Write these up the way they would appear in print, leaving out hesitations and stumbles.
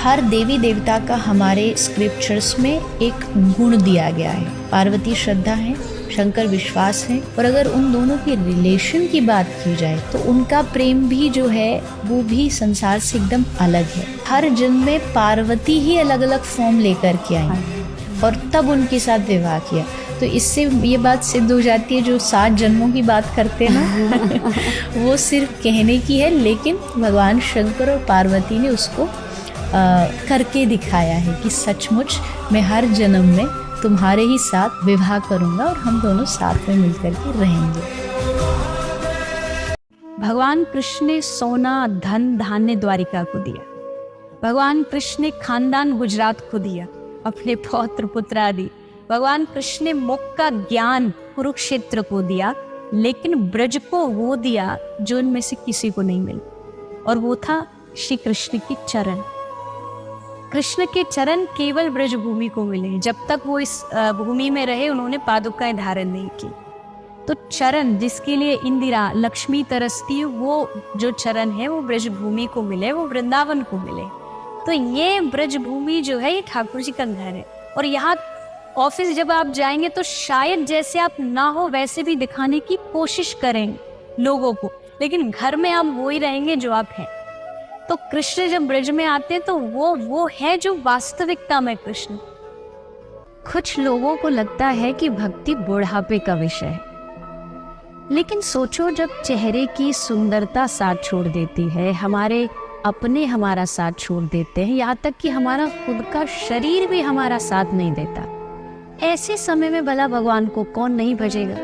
हर देवी देवता का हमारे स्क्रिप्चर्स में एक गुण दिया गया है। पार्वती श्रद्धा है, शंकर विश्वास है, और अगर उन दोनों की रिलेशन की बात की जाए तो उनका प्रेम भी जो है वो भी संसार से एकदम अलग है। हर जन्म में पार्वती ही अलग अलग फॉर्म लेकर के आई और तब उनके साथ विवाह किया। तो इससे ये बात सिद्ध हो जाती है, जो 7 जन्मों की बात करते हैं ना वो सिर्फ कहने की है, लेकिन भगवान शंकर और पार्वती ने उसको करके दिखाया है कि सचमुच मैं हर जन्म में तुम्हारे ही साथ विवाह करूंगा और हम दोनों साथ में मिलकर के रहेंगे। भगवान कृष्ण ने सोना धन धान्य द्वारिका को दिया, भगवान कृष्ण ने खानदान गुजरात को दिया, अपने पौत्र पुत्र आदि। भगवान कृष्ण ने मुख का ज्ञान कुरुक्षेत्र को दिया, लेकिन ब्रज को वो दिया जो इनमें से किसी को नहीं मिला, और वो था श्री कृष्ण की चरण। कृष्ण के चरण केवल ब्रज भूमि को मिले। जब तक वो इस भूमि में रहे उन्होंने पादुकाएं धारण नहीं की। तो चरण जिसके लिए इंदिरा लक्ष्मी तरसती, वो जो चरण है वो ब्रज भूमि को मिले, वो वृंदावन को मिले। तो ये ब्रज भूमि जो है ये ठाकुर जी का घर है। और यहाँ ऑफिस जब आप जाएंगे तो शायद जैसे आप ना हो वैसे भी दिखाने की कोशिश करें लोगों को, लेकिन घर में आप वो ही रहेंगे जो आप हैं। तो कृष्ण जब ब्रज में आते हैं तो वो है जो वास्तविकता में कृष्ण। कुछ लोगों को लगता है कि भक्ति बुढ़ापे का विषय है, लेकिन सोचो जब चेहरे की सुंदरता साथ छोड़ देती है, हमारे अपने हमारा साथ छोड़ देते हैं, यहाँ तक कि हमारा खुद का शरीर भी हमारा साथ नहीं देता, ऐसे समय में भला भगवान को कौन नहीं भजेगा।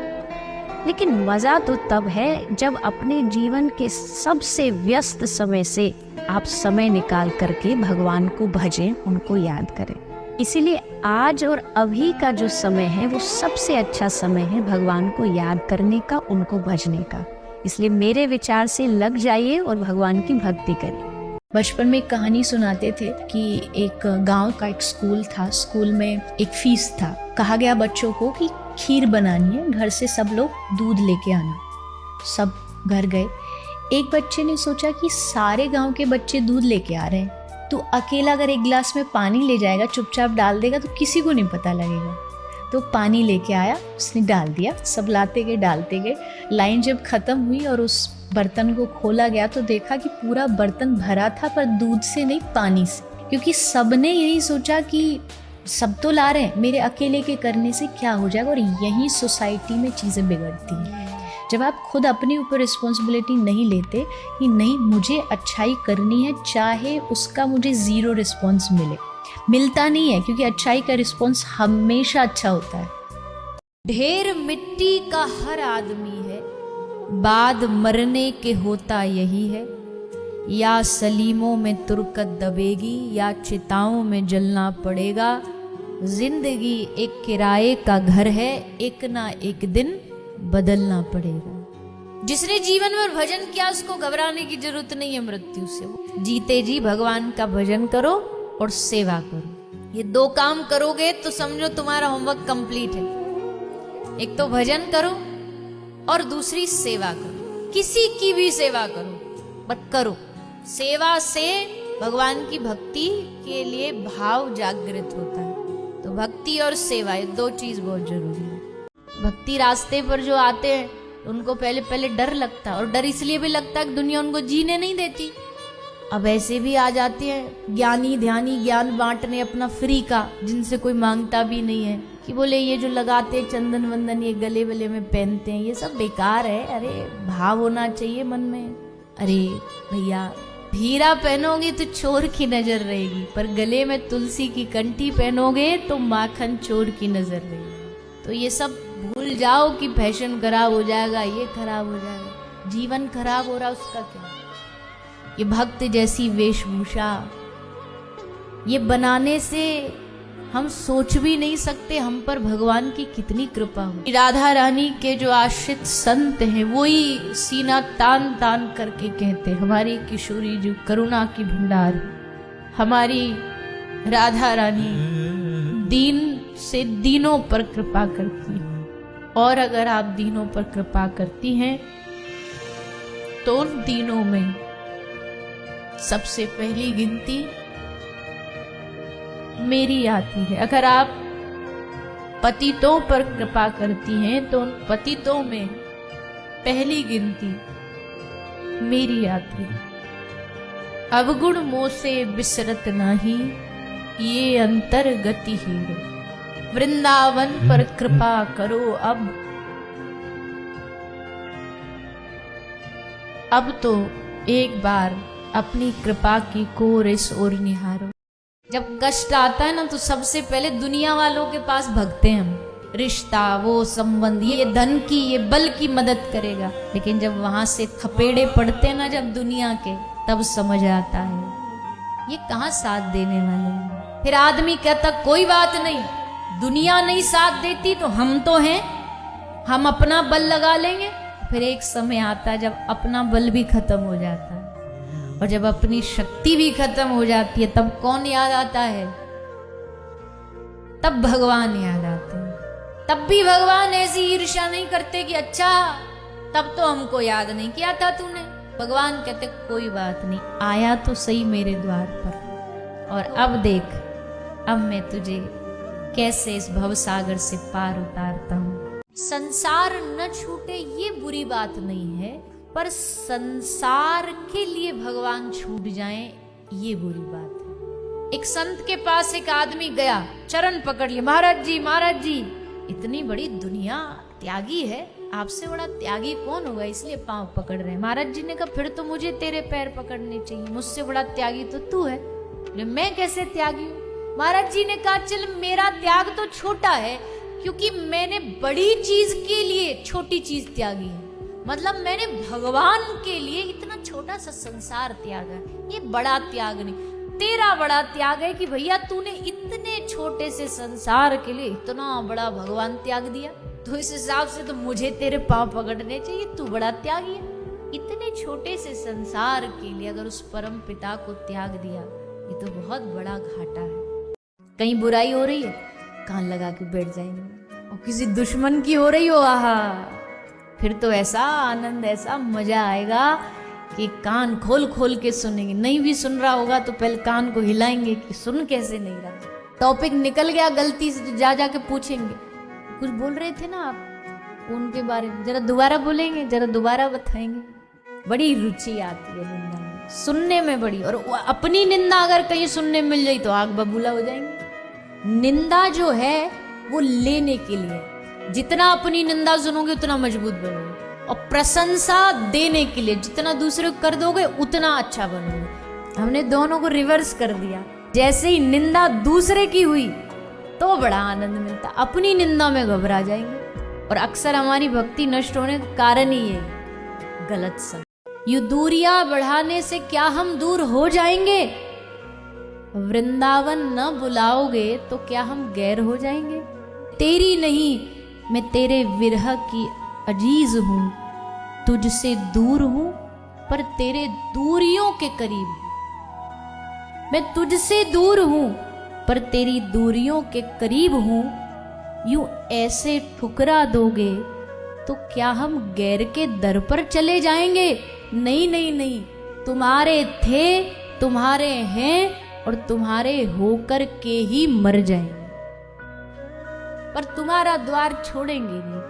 लेकिन मजा तो तब है जब अपने जीवन के सबसे व्यस्त समय से आप समय निकाल करके भगवान को भजें, उनको याद करें। इसीलिए आज और अभी का जो समय है वो सबसे अच्छा समय है भगवान को याद करने का, उनको भजने का। इसलिए मेरे विचार से लग जाइए और भगवान की भक्ति करिए। बचपन में एक कहानी सुनाते थे कि एक गांव का एक स्कूल था, स्कूल में एक फीस था। कहा गया बच्चों को कि खीर बनानी है, घर से सब लोग दूध लेके आना। सब घर गए। एक बच्चे ने सोचा कि सारे गांव के बच्चे दूध लेके आ रहे हैं, तो अकेला अगर एक गिलास में पानी ले जाएगा, चुपचाप डाल देगा तो किसी को नहीं पता लगेगा। तो पानी लेके आया, उसने डाल दिया, सब लाते गए डालते गए। लाइन जब खत्म हुई और उस बर्तन को खोला गया तो देखा कि पूरा बर्तन भरा था, पर दूध से नहीं, पानी से। क्योंकि सबने यही सोचा कि सब तो ला रहे हैं, मेरे अकेले के करने से क्या हो जाएगा। और यही सोसाइटी में चीज़ें बिगड़ती हैं। जब आप खुद अपने ऊपर रिस्पॉन्सिबिलिटी नहीं लेते कि नहीं मुझे अच्छाई करनी है, चाहे उसका मुझे 0 रिस्पॉन्स मिलता नहीं है, क्योंकि अच्छाई का रिस्पॉन्स हमेशा अच्छा होता है। ढेर मिट्टी का हर आदमी है, बाद मरने के होता यही है। या सलीमों में तुरकत दबेगी, या चिताओं में जलना पड़ेगा। जिंदगी एक किराए का घर है, एक ना एक दिन बदलना पड़ेगा। जिसने जीवन में भजन किया उसको घबराने की जरूरत नहीं है मृत्यु से। जीते जी भगवान का भजन करो और सेवा करो। ये 2 काम करोगे तो समझो तुम्हारा होमवर्क कंप्लीट है। एक तो भजन करो और दूसरी सेवा करो। किसी की भी सेवा करो, बट करो। सेवा से भगवान की भक्ति के लिए भाव जागृत होता है। तो भक्ति और सेवा ये 2 चीज बहुत जरूरी है। भक्ति रास्ते पर जो आते हैं उनको पहले डर लगता है, और डर इसलिए भी लगता है कि दुनिया उनको जीने नहीं देती। अब ऐसे भी आ जाते हैं ज्ञानी ध्यानी, ज्ञान बांटने अपना फ्री का, जिनसे कोई मांगता भी नहीं है, कि बोले ये जो लगाते चंदन वंदन ये गले वले में पहनते हैं ये सब बेकार है। अरे भाव होना चाहिए मन में। अरे भैया हीरा पहनोगे तो चोर की नजर रहेगी, पर गले में तुलसी की कंठी पहनोगे तो माखन चोर की नजर रहेगी। तो ये सब भूल जाओ कि फैशन खराब हो जाएगा, ये खराब हो जाएगा। जीवन खराब हो रहा उसका क्या। ये भक्त जैसी वेशभूषा ये बनाने से हम सोच भी नहीं सकते हम पर भगवान की कितनी कृपा हो। राधा रानी के जो आश्रित संत हैं वही सीना तान तान करके कहते, हमारी किशोरी जो करुणा की भंडार, हमारी राधा रानी दीन से दीनों पर कृपा करती है। और अगर आप दीनों पर कृपा करती हैं तो उन दीनों में सबसे पहली गिनती मेरी आती है। अगर आप पतितों पर कृपा करती हैं तो उन पतितों में पहली गिनती मेरी आती है। अवगुण मोह से बिसरत नाही, ये अंतर गति हीरो। वृंदावन पर कृपा करो अब तो एक बार अपनी कृपा की कोर इस ओर निहारो। जब कष्ट आता है ना तो सबसे पहले दुनिया वालों के पास भगते हैं हम, रिश्ता, वो संबंध, ये धन की, ये बल की मदद करेगा। लेकिन जब वहां से थपेड़े पड़ते हैं ना जब दुनिया के, तब समझ आता है ये कहाँ साथ देने वाले हैं। फिर आदमी कहता कोई बात नहीं, दुनिया नहीं साथ देती तो हम तो हैं, हम अपना बल लगा लेंगे। फिर एक समय आता है जब अपना बल भी खत्म हो जाता है, और जब अपनी शक्ति भी खत्म हो जाती है, तब कौन याद आता है? तब भगवान याद आते हैं। तब भी भगवान ऐसी ईर्ष्या नहीं करते कि अच्छा तब तो हमको याद नहीं किया था तूने। भगवान कहते कोई बात नहीं, आया तो सही मेरे द्वार पर, और अब देख, अब मैं तुझे कैसे इस भव सागर से पार उतारता हूं। संसार न छूटे ये बुरी बात नहीं है, पर संसार के लिए भगवान छूट जाएं ये बुरी बात है। एक संत के पास एक आदमी गया, चरण पकड़ लिया, महाराज जी इतनी बड़ी दुनिया त्यागी है, आपसे बड़ा त्यागी कौन होगा, इसलिए पांव पकड़ रहे हैं। महाराज जी ने कहा फिर तो मुझे तेरे पैर पकड़ने चाहिए, मुझसे बड़ा त्यागी तो तू है। मैं कैसे त्यागी हूं? महाराज जी ने कहा चल मेरा त्याग तो छोटा है, क्योंकि मैंने बड़ी चीज के लिए छोटी चीज त्यागी है। मतलब मैंने भगवान के लिए इतना छोटा सा संसार त्यागा, ये बड़ा त्याग नहीं। तेरा बड़ा त्याग है कि भैया तूने इतने छोटे से संसार के लिए इतना बड़ा भगवान त्याग दिया, तो इस हिसाब से तो मुझे तेरे पांव पकड़ने चाहिए, तू बड़ा त्यागी है। इतने छोटे से संसार के लिए अगर उस परम पिता को त्याग दिया, ये तो बहुत बड़ा घाटा है। कहीं बुराई हो रही है, कान लगा के बैठ जाएंगे, और किसी दुश्मन की हो रही हो, आहा, फिर तो ऐसा आनंद, ऐसा मजा आएगा कि कान खोल खोल के सुनेंगे। नहीं भी सुन रहा होगा तो पहले कान को हिलाएंगे कि सुन कैसे नहीं रहा। टॉपिक निकल गया गलती से तो जा के पूछेंगे कुछ बोल रहे थे ना आप उनके बारे में, जरा दोबारा बोलेंगे, जरा दोबारा बताएंगे। बड़ी रुचि आती है निंदा में, सुनने में बड़ी, और अपनी निंदा अगर कहीं सुनने मिल जाए तो आग बबूला हो जाएंगे। निंदा जो है वो लेने के लिए, जितना अपनी निंदा सुनोगे उतना मजबूत बनोगे, और प्रशंसा देने के लिए जितना दूसरे को कर दोगे उतना अच्छा बनोगे। हमने दोनों को रिवर्स कर दिया। जैसे ही निंदा दूसरे की हुई तो बड़ा आनंद मिलता, अपनी निंदा में घबरा जाएंगे, और अक्सर हमारी भक्ति नष्ट होने का कारण ही है गलत सब। यू दूरियां बढ़ाने से क्या हम दूर हो जाएंगे? वृंदावन न बुलाओगे तो क्या हम गैर हो जाएंगे? तेरी नहीं मैं तेरे विरह की अजीज हूं, तुझसे दूर हूं पर तेरे दूरियों के करीब हूं। मैं तुझसे दूर हूं पर तेरी दूरियों के करीब हूं। यूं ऐसे ठुकरा दोगे तो क्या हम गैर के दर पर चले जाएंगे? नहीं नहीं नहीं, तुम्हारे थे, तुम्हारे हैं, और तुम्हारे होकर के ही मर जाएंगे, पर तुम्हारा द्वार छोड़ेंगे नहीं।